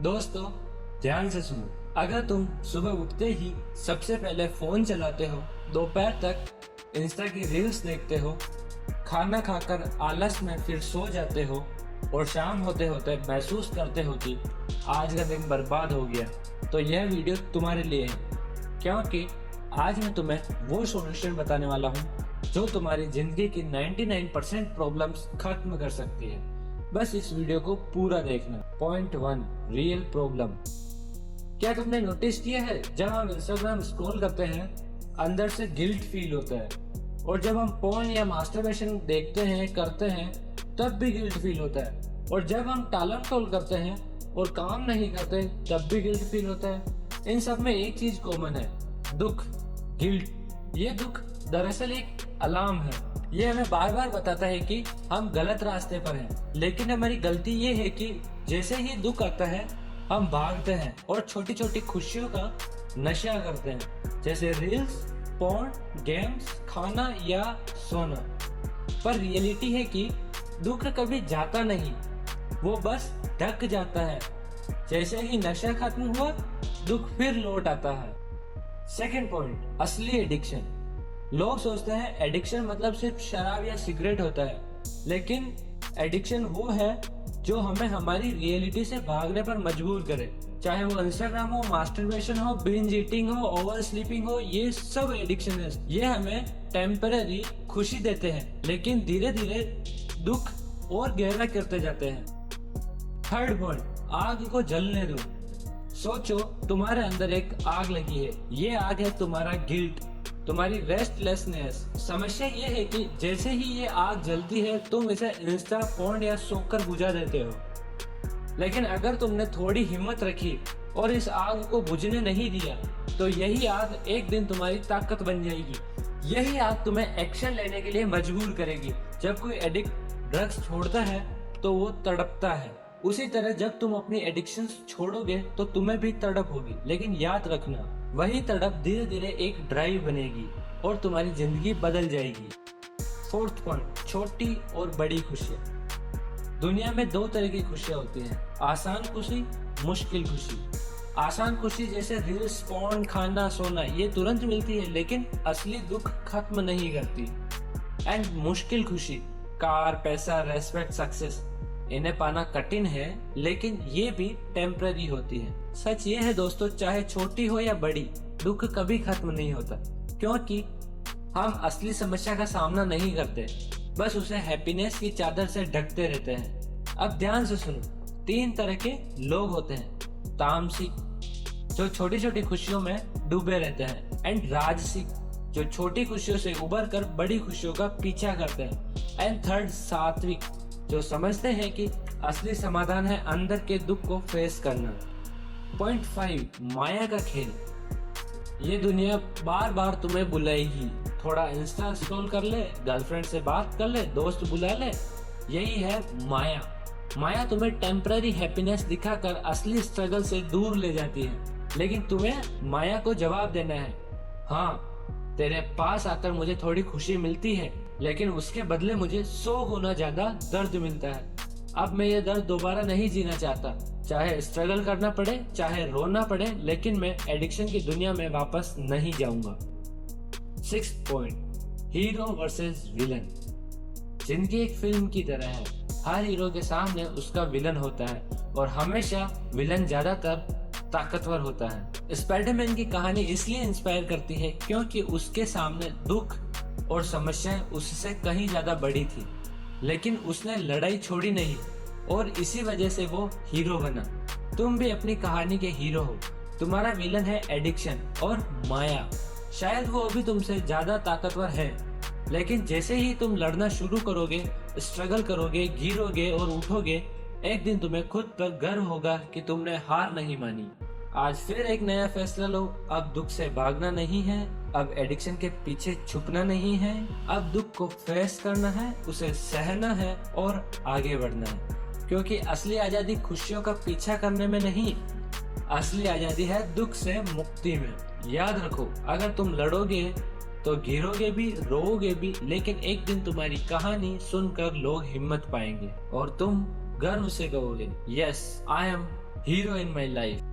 दोस्तों, ध्यान से सुनो। अगर तुम सुबह उठते ही सबसे पहले फोन चलाते हो, दोपहर तक इंस्टा की रील्स देखते हो, खाना खाकर आलस में फिर सो जाते हो और शाम होते होते महसूस करते हो कि आज का दिन बर्बाद हो गया, तो यह वीडियो तुम्हारे लिए है। क्योंकि आज मैं तुम्हें वो सॉल्यूशन बताने वाला हूँ जो तुम्हारी जिंदगी की 99% प्रॉब्लम्स खत्म कर सकती है। बस इस वीडियो को पूरा देखना। Point 1, real problem. क्या तुमने नोटिस किया है, जब हम इंस्टाग्राम स्क्रॉल करते हैं अंदर से गिल्ट फील होता है, और जब हम पोर्न या मास्टरबेशन देखते हैं करते हैं तब भी गिल्ट फील होता है, और जब हम टालम टोल करते हैं और काम नहीं करते तब भी गिल्ट फील होता है। इन सब में एक चीज कॉमन है, दुख, गिल्ट। ये दुख दरअसल एक अलार्म है। ये हमें बार बार बताता है कि हम गलत रास्ते पर हैं, लेकिन हमारी गलती ये है कि जैसे ही दुख आता है हम भागते हैं और छोटी छोटी खुशियों का नशा करते हैं, जैसे रील्स, पोर्न, गेम्स, खाना या सोना। पर रियलिटी है कि दुख कभी जाता नहीं, वो बस ढक जाता है। जैसे ही नशा खत्म हुआ, दुख फिर लौट आता है। सेकंड पॉइंट, असली एडिक्शन। लोग सोचते हैं एडिक्शन मतलब सिर्फ शराब या सिगरेट होता है, लेकिन एडिक्शन वो है जो हमें हमारी रियलिटी से भागने पर मजबूर करे। चाहे वो इंस्टाग्राम हो, मास्टरबेशन हो, बिंज ईटिंग हो, ओवर स्लीपिंग हो, ये सब एडिक्शन है। ये हमें टेम्पररी खुशी देते हैं, लेकिन धीरे धीरे दुख और गहरा करते जाते हैं। थर्ड पॉइंट, आग को जलने दो। सोचो, तुम्हारे अंदर एक आग लगी है। ये आग है तुम्हारा गिल्ट, तुम्हारी रेस्टलेसनेस। समस्या ये है कि जैसे ही ये आग जलती है तुम इसे इंस्टा, पोर्न या सोकर बुझा देते हो। लेकिन अगर तुमने थोड़ी हिम्मत रखी और इस आग को बुझने नहीं दिया, तो यही आग एक दिन तुम्हारी ताकत बन जाएगी। यही आग तुम्हें एक्शन लेने के लिए मजबूर करेगी। जब कोई एडिक्ट ड्रग्स छोड़ता है तो वो तड़पता है, उसी तरह जब तुम अपनी एडिक्शन छोड़ोगे तो तुम्हें भी तड़प होगी। लेकिन याद रखना, वही तड़प धीरे धीरे एक ड्राइव बनेगी और तुम्हारी जिंदगी बदल जाएगी। फोर्थ पॉइंट, छोटी और बड़ी खुशियाँ। दुनिया में दो तरह की खुशियाँ होती हैं, आसान खुशी, मुश्किल खुशी। आसान खुशी जैसे रील्स, पोर्न, खाना, सोना, ये तुरंत मिलती है, लेकिन असली दुख खत्म नहीं करती। एंड मुश्किल खुशी, कार, पैसा, रेस्पेक्ट, सक्सेस, इन्हें पाना कठिन है, लेकिन ये भी टेम्पररी होती है। सच ये है दोस्तों, चाहे छोटी हो या बड़ी, दुख कभी खत्म नहीं होता, क्योंकि हम असली समस्या का सामना नहीं करते, बस उसे हैप्पीनेस की चादर से ढकते रहते हैं। अब ध्यान से सुनो, 3 तरह के लोग होते हैं। तामसिक, जो छोटी छोटी खुशियों में डूबे रहते हैं, एंड राजसिक, जो छोटी खुशियों से उबर कर बड़ी खुशियों का पीछा करते हैं। एंड थर्ड, सात्विक, जो समझते हैं कि असली समाधान है अंदर के दुख को फेस करना। पॉइंट 5, माया का खेल। ये दुनिया बार बार तुम्हें बुलाएगी। थोड़ा इंस्टा स्क्रॉल कर ले, गर्लफ्रेंड से बात कर ले, दोस्त बुला ले, यही है माया। माया तुम्हें टेम्पररी हैप्पीनेस दिखाकर असली स्ट्रगल से दूर ले जाती है, लेकिन तुम्हें माया को जवाब देना है, हाँ, तेरे पास आकर मुझे थोड़ी खुशी मिलती है, लेकिन उसके बदले मुझे 100 गुना ज्यादा दर्द मिलता है। अब मैं ये दर्द दोबारा नहीं जीना चाहता, चाहे स्ट्रगल करना पड़े, चाहे रोना पड़े, लेकिन मैं एडिक्शन की दुनिया में वापस नहीं जाऊंगा। 6th point, hero versus villain. जिंदगी एक फिल्म की तरह है, हर हीरो के सामने उसका विलन होता है, और हमेशा विलन ज्यादातर ताकतवर होता है। स्पाइडरमैन की कहानी इसलिए इंस्पायर करती है क्योंकि उसके सामने दुख और समस्याएं उससे कहीं ज्यादा बड़ी थी, लेकिन उसने लड़ाई छोड़ी नहीं, और इसी वजह से वो हीरो बना। तुम भी अपनी कहानी के हीरो हो। तुम्हारा विलन है एडिक्शन और माया। शायद वो अभी तुमसे ज्यादा ताकतवर है, लेकिन जैसे ही तुम लड़ना शुरू करोगे, स्ट्रगल करोगे, गिरोगे और उठोगे, एक दिन तुम्हें खुद पर गर्व होगा कि तुमने हार नहीं मानी। आज फिर एक नया फैसला लो। अब दुख से भागना नहीं है, अब एडिक्शन के पीछे छुपना नहीं है, अब दुख को फेस करना है, उसे सहना है और आगे बढ़ना है। क्योंकि असली आजादी खुशियों का पीछा करने में नहीं, असली आजादी है दुख से मुक्ति में। याद रखो, अगर तुम लड़ोगे तो गिरोगे भी, रोओगे भी, लेकिन एक दिन तुम्हारी कहानी सुनकर लोग हिम्मत पाएंगे और तुम गर्व से कहोगे, yes, I am hero in my life.